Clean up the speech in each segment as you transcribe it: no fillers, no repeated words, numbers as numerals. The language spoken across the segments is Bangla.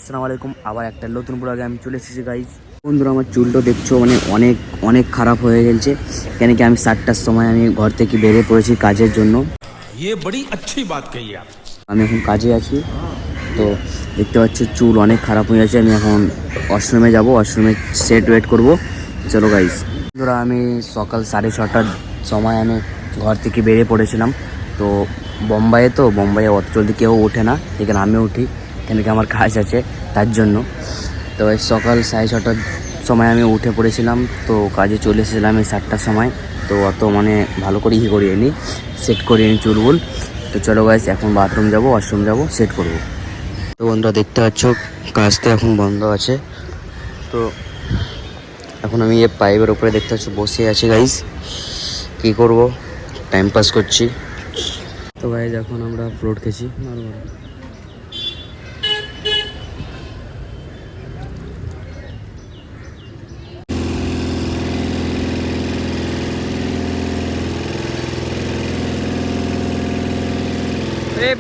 আসসালামু আলাইকুম। আবার একটা নতুন ব্লগে আমি চলে এসেছি গাইজ। বন্ধুরা আমার চুলটা দেখছো মানে অনেক অনেক খারাপ হয়ে গেছে, কেন কি আমি 7টার সময় আমি ঘর থেকে বেরিয়ে পড়েছি কাজের জন্য। আমি এখন কাজে আছি, তো দেখতে পাচ্ছি চুল অনেক খারাপ হয়ে গেছে। আমি এখন ওয়াশরুমে যাব, ওয়াশরুমে সেট ওয়েট করব। চলো গাইজ। বন্ধুরা আমি সকাল 6:30টার সময় আমি ঘর থেকে বেরিয়ে পড়েছিলাম। তো বোম্বাইয়ে অত জলদি কেউ ওঠে না, এখানে আমি উঠি কেন কি আমার কাজ আছে তার জন্য। তো এই সকাল 6:30টার সময় আমি উঠে পড়েছিলাম, তো কাজে চলে এসেছিলাম এই 7টার সময়। তো অত মানে ভালো করে করিয়ে নিই, সেট করিয়ে নিই চুলগুল। তো চলো গাইজ এখন বাথরুম যাব, ওয়াশরুম যাব, সেট করব। তো বন্ধুরা দেখতে পাচ্ছ কাজ তো এখন বন্ধ আছে। তো এখন আমি এই পাইপের উপরে দেখতে পাচ্ছ বসে আছি গাইজ, কী করব, টাইম পাস করছি। তো গাইজ এখন আমরা ফ্লোট খেয়েছি।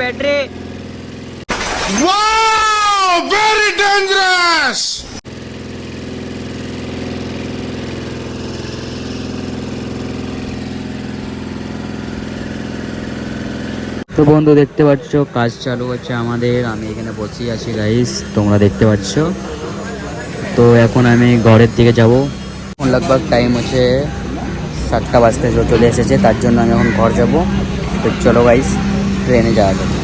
Battery very dangerous. তো বন্ধু দেখতে পাচ্ছ কাজ চালু হচ্ছে আমাদের, আমি এখানে বসেই আছি গাইস, তোমরা দেখতে পাচ্ছ। তো এখন আমি ঘরের দিকে যাব। এখন লগভগ টাইম হচ্ছে 7টা বাজতে চলে এসেছে, তার জন্য আমি এখন ঘর যাব। তো চলো গাইস ট্রেনে যাওয়া যাবে।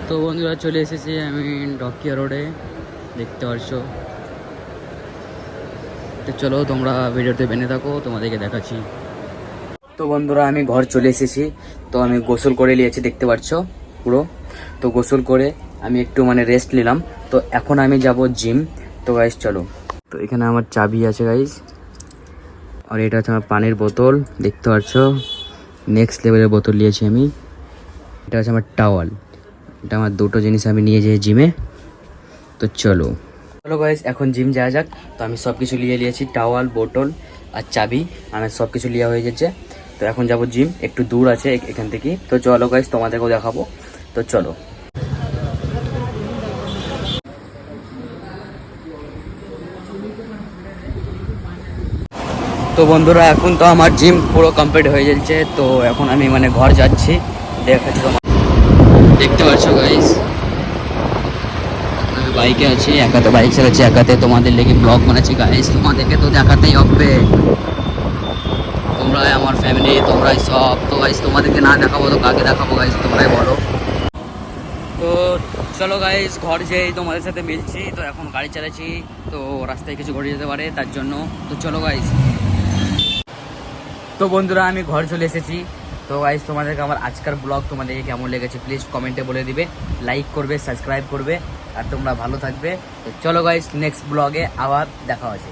তো বন্ধুরা চলে এসেছি আমি ডকিয়া রোডে, দেখতে পাচ্ছ। তো চলো তোমরা ভিডিওতে বেনে থাকো, তোমাদেরকে দেখাচ্ছি। তো বন্ধুরা আমি ঘর চলে এসেছি। তো আমি গোসল করে নিয়েছি, দেখতে পাচ্ছ পুরো। তো গোসল করে আমি একটু মানে রেস্ট নিলাম। তো এখন আমি যাব জিম। তো গাইস চলো। তো এখানে আমার চাবি আছে গাইস, আর এটা হচ্ছে আমার পানির বোতল, দেখতে পাচ্ছ নেক্সট লেভেলের বোতল নিয়েছি আমি। এটা হচ্ছে আমার টাওয়াল, এটা আমার দুটো জিনিস আমি নিয়ে যাই জিমে। তো চলো গাইস এখন জিম যাওয়া যাক। তো আমি সব কিছু নিয়ে নিয়েছি, টাওয়াল, বোতল আর চাবি, আমার সব কিছু নেওয়া হয়ে গেছে। তো এখন যাব জিম, একটু দূর আছে এখান থেকে। তো চলো গাইস তোমাদেরকেও দেখাবো। তো চলো। তো বন্ধুরা এখন তো আমার জিম পুরো কমপ্লিট হয়ে যাচ্ছে। তো এখন আমি মানে ঘর যাচ্ছি, দেখাচ্ছি তোমার। দেখতে পাচ্ছ গাইস আমি বাইকে আছি, একাতে বাইক চালাচ্ছি, একাতে তোমাদের লেগে ব্লগ বানাচ্ছি গাইস। তোমাদেরকে তো দেখাতেই হবে, তোমরাই আমার ফ্যামিলি, তোমরাই সব। তো গাইস তোমাদেরকে না দেখাবো তো কাকে দেখাবো গাইস, তোমরাই বলো। তো চলো গাইস ঘর যেই তোমাদের সাথে মিলছি। তো এখন গাড়ি চালাচ্ছি, তো রাস্তায় কিছু ঘটে যেতে পারে তার জন্য। তো চলো গাইস। তো বন্ধুরা আমি ঘর চলে এসেছি। তো গাইস তোমাদেরকে আমার আজকের ব্লগ তোমাদেরকে কেমন লেগেছে প্লিজ কমেন্টে বলে দিবে, লাইক করবে, সাবস্ক্রাইব করবে, আর তোমরা ভালো থাকবে। তো চলো গাইস নেক্সট ব্লগে আবার দেখা হচ্ছে।